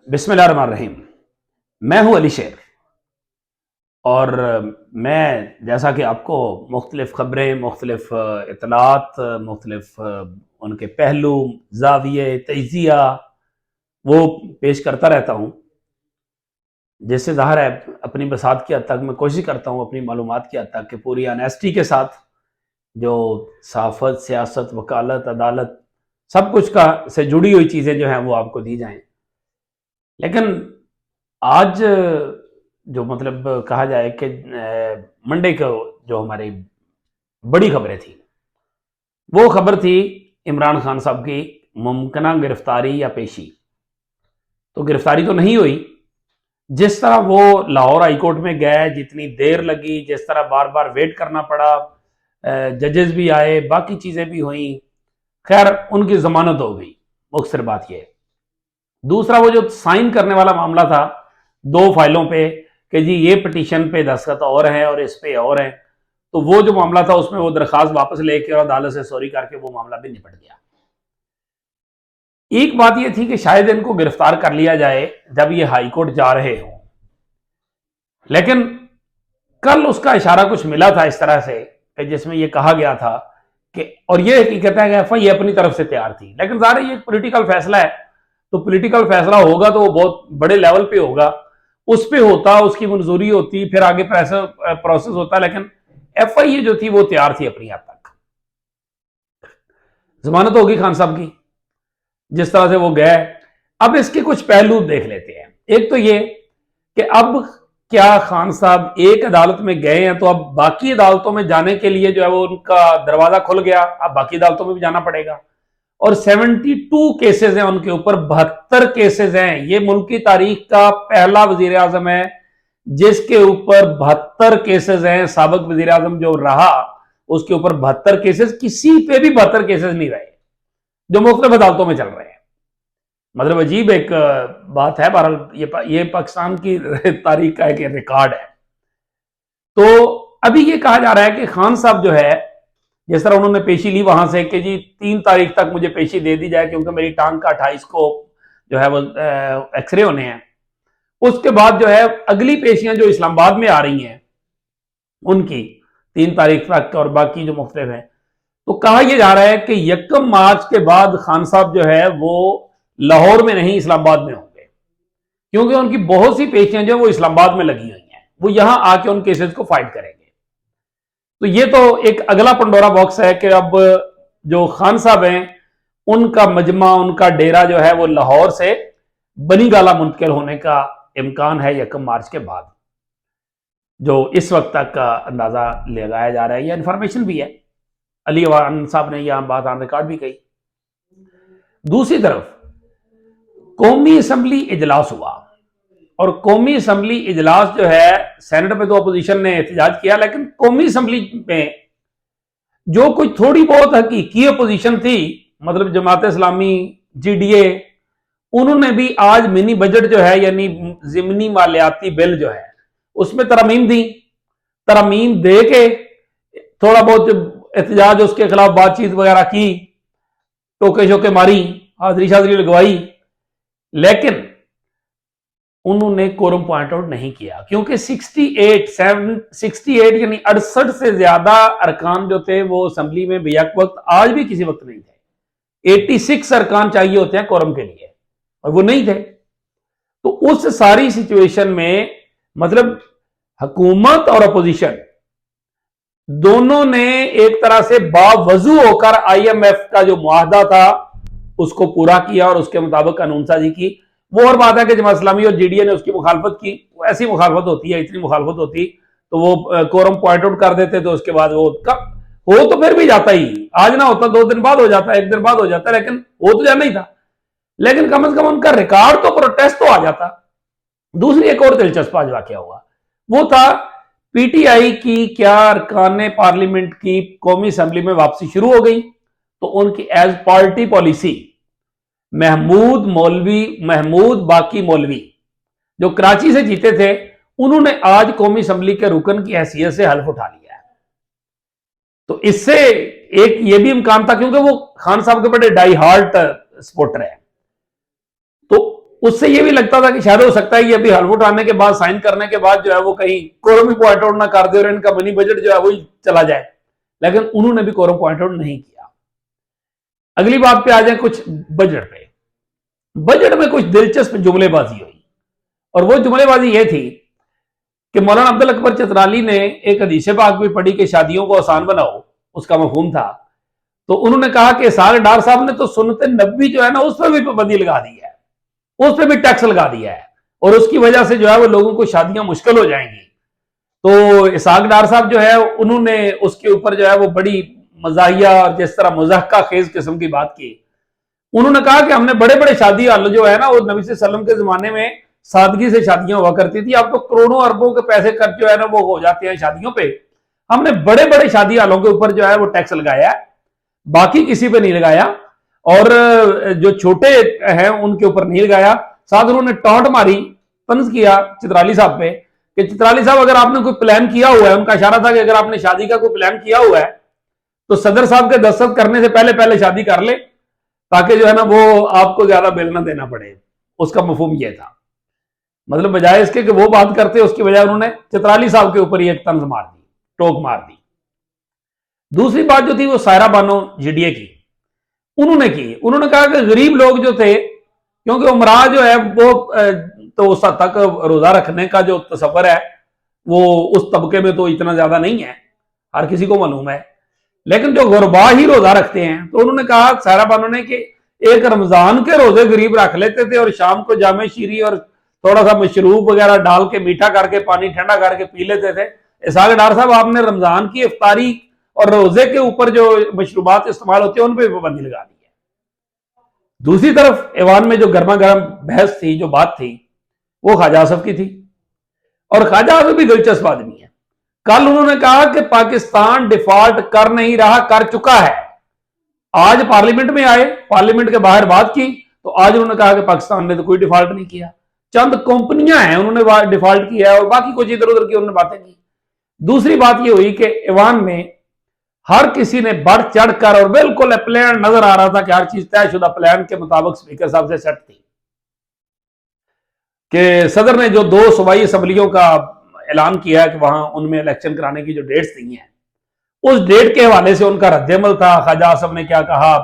بسم اللہ الرحمن الرحیم۔ میں ہوں علی شیر، اور میں جیسا کہ آپ کو مختلف خبریں، مختلف اطلاعات، مختلف ان کے پہلو، زاویے، تجزیہ وہ پیش کرتا رہتا ہوں، جس سے ظاہر ہے اپنی بساط کی حد تک میں کوشش کرتا ہوں اپنی معلومات کی حد تک کہ پوری آنیسٹی کے ساتھ جو صحافت، سیاست، وکالت، عدالت، سب کچھ کا سے جڑی ہوئی چیزیں جو ہیں وہ آپ کو دی جائیں۔ لیکن آج جو مطلب کہا جائے کہ منڈے کو جو ہماری بڑی خبریں تھیں، وہ خبر تھی عمران خان صاحب کی ممکنہ گرفتاری یا پیشی۔ تو گرفتاری تو نہیں ہوئی، جس طرح وہ لاہور ہائی کورٹ میں گئے، جتنی دیر لگی، جس طرح بار بار ویٹ کرنا پڑا، ججز بھی آئے، باقی چیزیں بھی ہوئیں، خیر ان کی ضمانت ہو گئی، مختصر بات یہ ہے۔ دوسرا وہ جو سائن کرنے والا معاملہ تھا 2 فائلوں پہ کہ جی یہ پٹیشن پہ دستخط اور ہیں اور اس پہ اور ہیں، تو وہ جو معاملہ تھا اس میں وہ درخواست واپس لے کے اور عدالت سے سوری کر کے وہ معاملہ بھی نپٹ گیا۔ ایک بات یہ تھی کہ شاید ان کو گرفتار کر لیا جائے جب یہ ہائی کورٹ جا رہے ہوں، لیکن کل اس کا اشارہ کچھ ملا تھا اس طرح سے کہ جس میں یہ کہا گیا تھا کہ، اور یہ حقیقت ہے کہ ایف آئی اے اپنی طرف سے تیار تھی، لیکن ظاہر یہ ایک پولیٹیکل فیصلہ ہے، تو پولیٹیکل فیصلہ ہوگا تو وہ بہت بڑے لیول پہ ہوگا، اس پہ ہوتا، اس کی منظوری ہوتی، پھر آگے پروسیس ہوتا، لیکن ایف آئی اے جو تھی وہ تیار تھی اپنی حد تک۔ ضمانت ہوگی خان صاحب کی، جس طرح سے وہ گئے۔ اب اس کے کچھ پہلو دیکھ لیتے ہیں۔ ایک تو یہ کہ اب کیا خان صاحب ایک عدالت میں گئے ہیں تو اب باقی عدالتوں میں جانے کے لیے جو ہے وہ ان کا دروازہ کھل گیا، اب باقی عدالتوں میں بھی جانا پڑے گا، اور 72 کیسز ہیں ان کے اوپر، 72 کیسز ہیں۔ یہ ملک کی تاریخ کا پہلا وزیر اعظم ہے جس کے اوپر 72 کیسز ہیں۔ سابق وزیر اعظم جو رہا اس کے اوپر 72 کیسز، کسی پہ بھی 72 کیسز نہیں رہے جو مختلف عدالتوں میں چل رہے ہیں۔ مطلب عجیب ایک بات ہے، بہرحال یہ پاکستان کی تاریخ کا ایک ریکارڈ ہے۔ تو ابھی یہ کہا جا رہا ہے کہ خان صاحب جو ہے، جس طرح انہوں نے پیشی لی وہاں سے کہ جی 3 تاریخ تک مجھے پیشی دے دی جائے کیونکہ میری ٹانگ کا 28 کو جو ہے وہ ایکس رے ہونے ہیں، اس کے بعد جو ہے اگلی پیشیاں جو اسلام آباد میں آ رہی ہیں ان کی 3 تاریخ تک اور باقی جو مختلف ہیں، تو کہا یہ جا رہا ہے کہ 1 مارچ کے بعد خان صاحب جو ہے وہ لاہور میں نہیں اسلام آباد میں ہوں گے، کیونکہ ان کی بہت سی پیشیاں جو وہ اسلام آباد میں لگی ہوئی ہیں، وہ یہاں آ کے ان کیسز کو فائٹ کریں گے۔ تو یہ تو ایک اگلا پنڈورا باکس ہے کہ اب جو خان صاحب ہیں ان کا مجمع، ان کا ڈیرا جو ہے وہ لاہور سے بنی گالہ منتقل ہونے کا امکان ہے 1 مارچ کے بعد، جو اس وقت تک کا اندازہ لگایا جا رہا ہے۔ یہ انفارمیشن بھی ہے، علی وان صاحب نے یہاں بات آن ریکارڈ بھی کہی۔ دوسری طرف قومی اسمبلی اجلاس ہوا، اور قومی اسمبلی اجلاس جو ہے، سینٹ میں تو اپوزیشن نے احتجاج کیا، لیکن قومی اسمبلی میں جو کچھ تھوڑی بہت حقیقی اپوزیشن تھی، مطلب Jamaat Islami, G D A, انہوں نے بھی آج منی بجٹ جو ہے یعنی ضمنی مالیاتی بل جو ہے اس میں ترامیم دی، ترامیم دے کے تھوڑا بہت احتجاج، اس کے خلاف بات چیت وغیرہ کی، ٹوکے شوکے ماری، حاضری شاضری لگوائی، لیکن انہوں نے کورم پوائنٹ آؤٹ نہیں کیا، کیونکہ 68 یعنی 68 سے زیادہ ارکان جو تھے وہ اسمبلی میں بیک وقت، آج بھی کسی وقت نہیں تھے۔ 86 ارکان چاہیے ہوتے ہیں کورم کے لیے، اور وہ نہیں تھے۔ تو اس ساری سچویشن میں مطلب حکومت اور اپوزیشن دونوں نے ایک طرح سے باوضو ہو کر آئی ایم ایف کا جو معاہدہ تھا اس کو پورا کیا اور اس کے مطابق قانون سازی کی۔ وہ اور بات ہے کہ جماعت اسلامی اور جی ڈی اے نے اس کی مخالفت کی، وہ ایسی مخالفت ہوتی ہے، اتنی مخالفت ہوتی تو وہ کورم پوائنٹ آؤٹ کر دیتے، تو اس کے بعد وہ ہو تو پھر بھی جاتا ہی، آج نہ ہوتا 2 دن بعد ہو جاتا، 1 دن بعد ہو جاتا، لیکن وہ تو جانا ہی تھا، لیکن کم از کم ان کا ریکارڈ تو پروٹیسٹ تو آ جاتا۔ دوسری ایک اور دلچسپ آج واقعہ ہوا، وہ تھا پی ٹی آئی کی کیا ارکان پارلیمنٹ کی قومی اسمبلی میں واپسی شروع ہو گئی، تو ان کی ایز پارٹی پالیسی محمود باقی مولوی جو کراچی سے جیتے تھے، انہوں نے آج قومی اسمبلی کے رکن کی حیثیت سے حلف اٹھا لیا ہے۔ تو اس سے ایک یہ بھی امکان تھا، کیونکہ وہ خان صاحب کے بڑے ڈائی ہارٹ سپورٹر ہیں، تو اس سے یہ بھی لگتا تھا کہ شاید ہو سکتا ہے یہ ابھی حلف اٹھانے کے بعد سائن کرنے کے بعد جو ہے وہ کہیں کورم ہی پوائنٹ آؤٹ نہ کر دے اور ان کا منی بجٹ جو ہے وہی چلا جائے، لیکن انہوں نے بھی کورم پوائنٹ آؤٹ نہیں کیا۔ اگلی بات پہ آ جائیں کچھ بجٹ پہ۔ بجٹ میں کچھ دلچسپ جملے بازی ہوئی، اور وہ جملے بازی یہ تھی کہ مولانا عبد الاکبر چترالی نے ایک حدیث پاک بھی پڑھی کہ شادیوں کو آسان بناؤ، اس کا مفہوم تھا، تو انہوں نے کہا کہ اسحاق ڈار صاحب نے تو سنت نبوی جو ہے نا اس پہ بھی پابندی لگا دی ہے، اس پہ بھی ٹیکس لگا دیا ہے، اور اس کی وجہ سے جو ہے وہ لوگوں کو شادیاں مشکل ہو جائیں گی۔ تو اسحاق ڈار صاحب جو ہے انہوں نے اس کے اوپر جو ہے وہ بڑی مزاحیہ اور جس طرح مضحکہ خیز قسم کی بات کی۔ انہوں نے کہا کہ ہم نے بڑے بڑے شادی حال جو ہے نا وہ نبی صلی اللہ علیہ وسلم کے زمانے میں سادگی سے شادیاں ہوا کرتی تھی، اب تو کروڑوں اربوں کے پیسے خرچ جو ہے نا وہ ہو جاتے ہیں شادیوں پہ، ہم نے بڑے بڑے شادی حالوں کے اوپر جو ہے وہ ٹیکس لگایا ہے، باقی کسی پہ نہیں لگایا، اور جو چھوٹے ہیں ان کے اوپر نہیں لگایا۔ ساتھ انہوں نے ٹانٹ ماری، طنز کیا چترالی صاحب پہ کہ چترالی صاحب اگر آپ نے کوئی پلان کیا ہوا ہے، ان کا اشارہ تھا کہ اگر آپ نے شادی کا کوئی پلان کیا ہوا ہے تو صدر صاحب کے دستخط کرنے سے پہلے شادی کر لے، تاکہ جو ہے نا وہ آپ کو زیادہ بل نہ دینا پڑے۔ اس کا مفہوم یہ تھا، مطلب بجائے اس کے کہ وہ بات کرتے اس کی بجائے انہوں نے چترالی صاحب کے اوپر ایک طنز مار دی، ٹوک مار دی۔ دوسری بات جو تھی وہ سائرہ بانو جڈیے کی، انہوں نے کہا کہ غریب لوگ جو تھے، کیونکہ عمرہ جو ہے وہ تو اس حد تک روزہ رکھنے کا جو تصور ہے وہ اس طبقے میں تو اتنا زیادہ نہیں ہے، ہر کسی کو معلوم ہے، لیکن جو غربا ہی روزہ رکھتے ہیں، تو انہوں نے کہا سائرہ بانو نے کہ ایک رمضان کے روزے غریب رکھ لیتے تھے اور شام کو جامع شیری اور تھوڑا سا مشروب وغیرہ ڈال کے میٹھا کر کے پانی ٹھنڈا کر کے پی لیتے تھے۔ اسحاق ڈار صاحب آپ نے رمضان کی افطاری اور روزے کے اوپر جو مشروبات استعمال ہوتے ہیں ان پہ پابندی لگا دی ہے۔ دوسری طرف ایوان میں جو گرما گرم بحث تھی، جو بات تھی، وہ خواجہ آصف کی تھی، اور خواجہ آصف بھی دلچسپ آدمی ہے۔ کل انہوں نے کہا کہ پاکستان ڈیفالٹ کر نہیں رہا، کر چکا ہے۔ آج پارلیمنٹ میں آئے، پارلیمنٹ کے باہر بات کی، تو آج انہوں نے کہا کہ پاکستان نے تو کوئی ڈیفالٹ نہیں کیا، چند کمپنیاں ہیں انہوں نے ڈیفالٹ کیا ہے، اور باقی کچھ ادھر ادھر کی انہوں نے باتیں کی۔ دوسری بات یہ ہوئی کہ ایوان میں ہر کسی نے بڑھ چڑھ کر اور بالکل پلان نظر آ رہا تھا کہ ہر چیز طے شدہ پلان کے مطابق سپیکر صاحب سے سیٹ تھی، کہ صدر نے جو 2 صوبائی اسمبلیوں کا اعلان کیا ہے کہ وہاں ان میں الیکشن کرانے کی جو ڈیٹس دی ہیں، اس ڈیٹ کے حوالے سے ان کا رد عمل تھا۔ خواجہ آصف نے کیا کہا،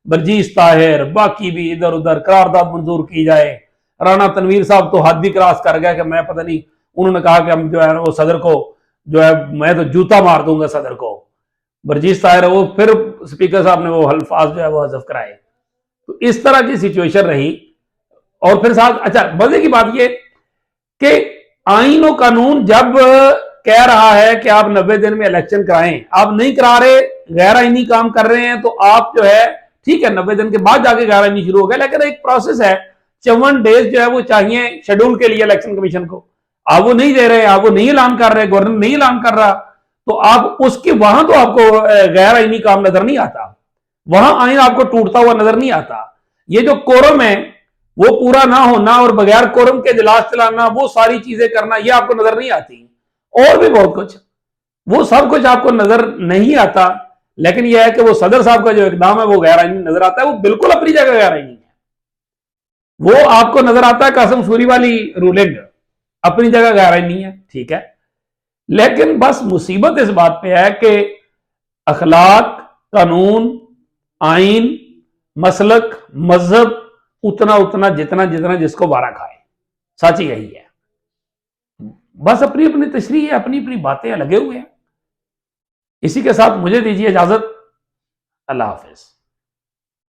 برجیس طاہر باقی بھی ادھر ادھر قرارداد منظور کی جائے، رانا تنویر صاحب تو حد بھی کراس کر گئے کہ میں پتہ نہیں، انہوں نے کہا کہ ہم جو ہے وہ صدر کو جو ہے میں تو جوتا مار دوں گا صدر کو۔ برجیس طاہر وہ پھر سپیکر صاحب نے وہ الفاظ جو ہے وہ حذف کرائے۔ تو اس طرح کی سچویشن رہی، اور پھر ساتھ اچھا مزے کی بات یہ کہ آئین و قانون جب کہہ رہا ہے کہ آپ 90 دن میں الیکشن کرائیں، آپ نہیں کرا رہے، غیر آئینی کام کر رہے ہیں، تو آپ جو ہے ٹھیک ہے 90 دن کے بعد جا کے غیر آئینی شروع ہو گیا، لیکن ایک پروسیس ہے، 54 ڈیز جو ہے وہ چاہیے شیڈول کے لیے الیکشن کمیشن کو، آپ وہ نہیں دے رہے، آپ وہ نہیں اعلان کر رہے، گورنر نہیں اعلان کر رہا، تو آپ اس کے وہاں تو آپ کو غیر آئینی کام نظر نہیں آتا، وہاں آئین آپ کو ٹوٹتا ہوا نظر نہیں آتا۔ یہ جو کورم ہے وہ پورا نہ ہونا اور بغیر کورم کے اجلاس چلانا، وہ ساری چیزیں کرنا، یہ آپ کو نظر نہیں آتی، اور بھی بہت کچھ، وہ سب کچھ آپ کو نظر نہیں آتا، لیکن یہ ہے کہ وہ صدر صاحب کا جو اقدام ہے وہ غیر آئینی نظر آتا ہے، وہ بالکل اپنی جگہ غیر آئینی ہے۔ وہ آپ کو نظر آتا ہے قاسم سوری والی رولنگ اپنی جگہ غیر آئینی ہے، ٹھیک ہے، لیکن بس مصیبت اس بات پہ ہے کہ اخلاق، قانون، آئین، مسلک، مذہب اتنا جتنا جس کو بارہ کھائے، سچ یہی ہے۔ بس اپنی اپنی تشریح ہے، اپنی اپنی باتیں لگے ہوئے ہیں۔ اسی کے ساتھ مجھے دیجیے اجازت، اللہ حافظ۔